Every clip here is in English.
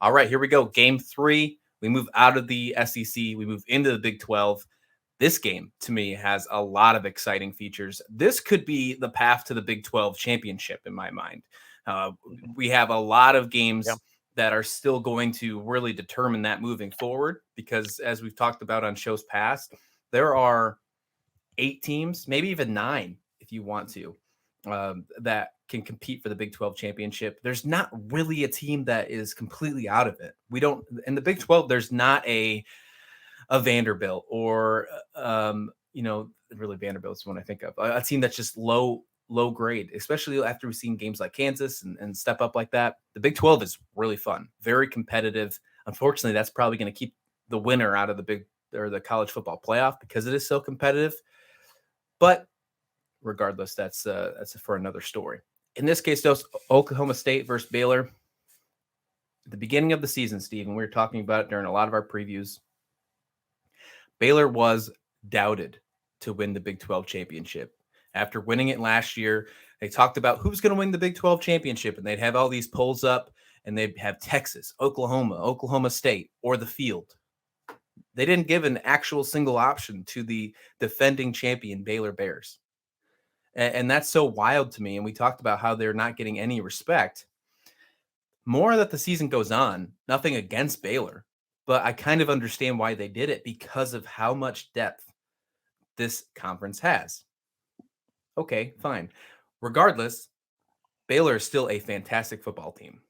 All right, here we go. Game 3. We move out of the SEC. We move into the Big 12. This game, to me, has a lot of exciting features. This could be the path to the Big 12 championship, in my mind. Uh, we have a lot of Yeah. games that are still going to really determine that moving forward because, as we've talked about on shows past, there are 8 teams, maybe even 9 if you want to, that can compete for the Big 12 championship. There's not really a team that is completely out of it. We don't in the Big 12. There's not a Vanderbilt or really Vanderbilt's one I think of a team that's just low grade, especially after we've seen games like Kansas and step up like that. The Big 12 is really fun, very competitive. Unfortunately, that's probably going to keep the winner out of the college football playoff because it is so competitive. But regardless, that's for another story. In this case, though, Oklahoma State versus Baylor. At the beginning of the season, Steve, and we were talking about it during a lot of our previews. Baylor was doubted to win the Big 12 championship. After winning it last year, they talked about who's going to win the Big 12 championship, and they'd have all these polls up, and they'd have Texas, Oklahoma State, or the field. They didn't give an actual single option to the defending champion Baylor Bears. And that's so wild to me. And we talked about how they're not getting any respect. More that the season goes on, nothing against Baylor, but I kind of understand why they did it because of how much depth this conference has. Okay, fine. Regardless, Baylor is still a fantastic football team.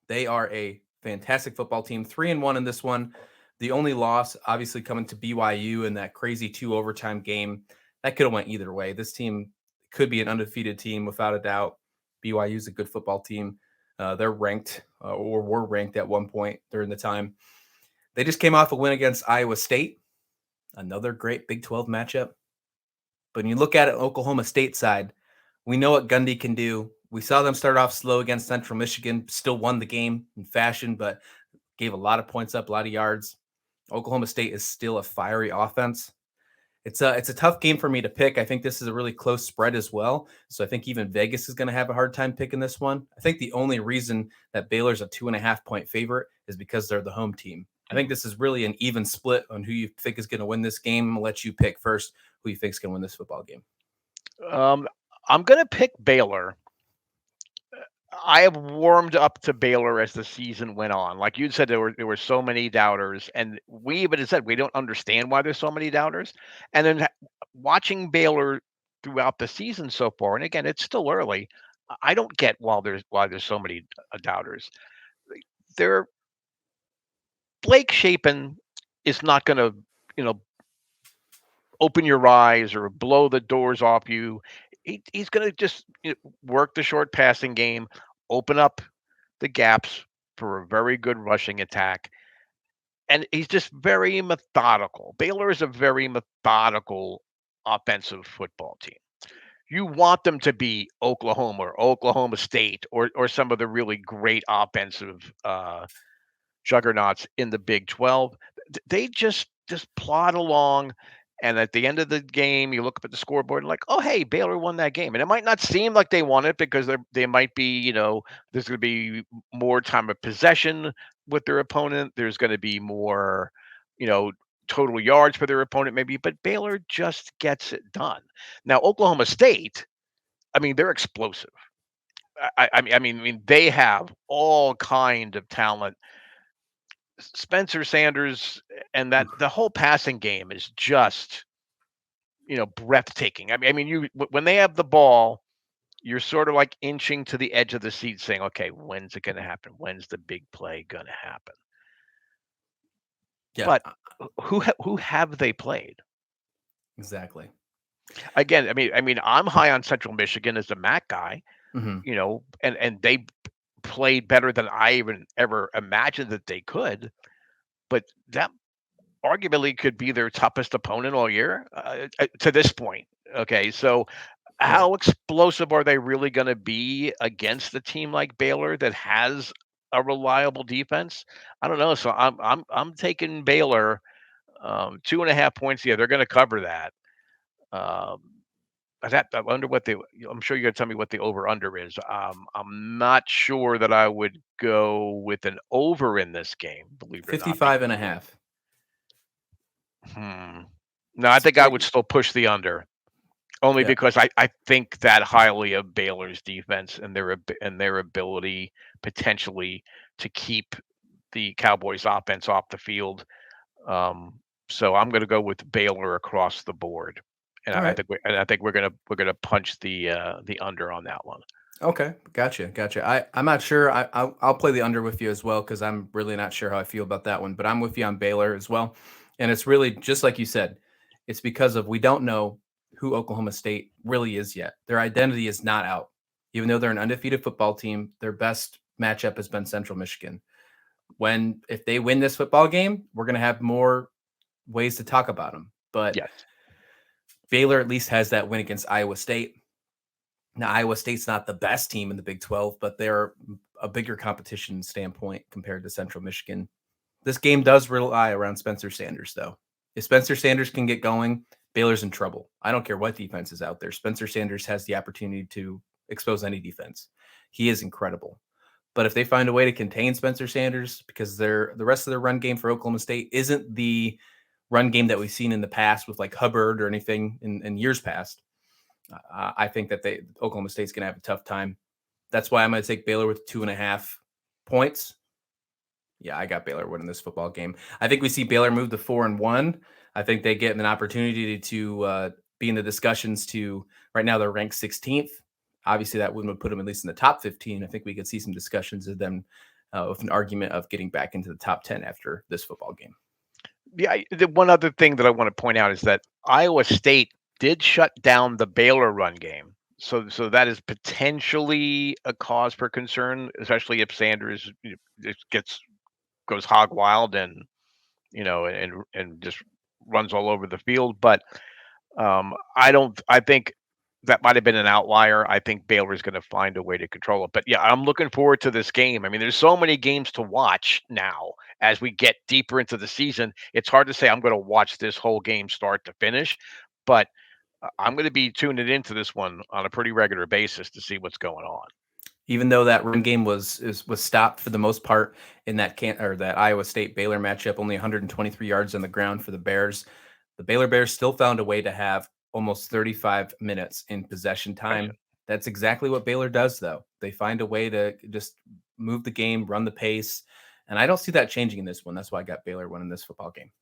They are a fantastic football team, 3-1 in this one. The only loss, obviously, coming to BYU in that crazy 2 overtime game. That could have went either way. This team could be an undefeated team without a doubt. BYU is a good football team. They're ranked or were ranked at one point during the time. They just came off a win against Iowa State, another great Big 12 matchup. But when you look at it, Oklahoma State side, we know what Gundy can do. We saw them start off slow against Central Michigan, still won the game in fashion, but gave a lot of points up, a lot of yards. Oklahoma State is still a fiery offense. It's a tough game for me to pick. I think this is a really close spread as well. So I think even Vegas is going to have a hard time picking this one. I think the only reason that Baylor's a 2.5-point favorite is because they're the home team. I think this is really an even split on who you think is going to win this game. I'll let you pick first who you think is going to win this football game. I'm going to pick Baylor. I have warmed up to Baylor as the season went on. Like you said, there were so many doubters, and we even said we don't understand why there's so many doubters. And then watching Baylor throughout the season so far, and again, it's still early. I don't get why there's so many doubters. They're Blake Shapen is not going to, open your eyes or blow the doors off you. He's going to just work the short passing game, open up the gaps for a very good rushing attack. And he's just very methodical. Baylor is a very methodical offensive football team. You want them to be Oklahoma or Oklahoma State or some of the really great offensive juggernauts in the Big 12. They just plod along. And at the end of the game, you look up at the scoreboard and like, oh, hey, Baylor won that game. And it might not seem like they won it because they might be, there's going to be more time of possession with their opponent. There's going to be more, total yards for their opponent maybe. But Baylor just gets it done. Now, Oklahoma State, I mean, they're explosive. I mean, they have all kind of talent. Spencer Sanders and that the whole passing game is just breathtaking. You when they have the ball, you're sort of like inching to the edge of the seat, saying, "Okay, when's it going to happen? When's the big play going to happen?" Yeah, But who have they played? exactly. Again, I'm high on Central Michigan as a MAC guy, Mm-hmm. and they played better than I even ever imagined that they could. But that arguably could be their toughest opponent all year to this point. Okay, so Right. how explosive are they really going to be against a team like Baylor that has a reliable defense? I don't know. So I'm taking Baylor 2.5 points. Yeah, they're going to cover that. Um, I wonder what the. I'm sure you're gonna tell me what the over under is. I'm not sure that I would go with an over in this game, believe it or not. 55 and a half. No, I It's think I would pretty. still push the under. Only Yeah. because I think that highly of Baylor's defense and their ability potentially to keep the Cowboys offense off the field. Um, so I'm going to go with Baylor across the board, and All right. I think we're gonna punch the under on that one. Okay, gotcha. I'm not sure. I'll play the under with you as well because I'm really not sure how I feel about that one. But I'm with you on Baylor as well, and it's really just like you said. It's because of we don't know who Oklahoma State really is yet. Their identity is not out, even though they're an undefeated football team. Their best matchup has been Central Michigan. If they win this football game, we're gonna have more ways to talk about them. But Yes. Baylor at least has that win against Iowa State. Now, Iowa State's not the best team in the Big 12, but they're a bigger competition standpoint compared to Central Michigan. This game does rely around Spencer Sanders, though. If Spencer Sanders can get going, Baylor's in trouble. I don't care what defense is out there. Spencer Sanders has the opportunity to expose any defense. He is incredible. But if they find a way to contain Spencer Sanders, because the rest of their run game for Oklahoma State isn't the run game that we've seen in the past with like Hubbard or anything in years past, I think that Oklahoma State's going to have a tough time. That's why I'm going to take Baylor with 2.5 points. Yeah, I got Baylor winning this football game. I think we see Baylor move to 4-1. I think they get an opportunity to be in the discussions. To right now, they're ranked 16th. Obviously, that would put them at least in the top 15. I think we could see some discussions of them with an argument of getting back into the top 10 after this football game. Yeah. The one other thing that I want to point out is that Iowa State did shut down the Baylor run game. So that is potentially a cause for concern, especially if Sanders just goes hog wild and just runs all over the field. But I don't. I think that might have been an outlier. I think Baylor's going to find a way to control it. But yeah, I'm looking forward to this game. I mean, there's so many games to watch now as we get deeper into the season. It's hard to say I'm going to watch this whole game start to finish, but I'm going to be tuning into this one on a pretty regular basis to see what's going on. Even though that run game was stopped for the most part in that Iowa State Baylor matchup, only 123 yards on the ground for the Bears. The Baylor Bears still found a way to have almost 35 minutes in possession Right. time. That's exactly what Baylor does, though. They find a way to just move the game, run the pace, and I don't see that changing in this one. That's why I got Baylor winning this football game.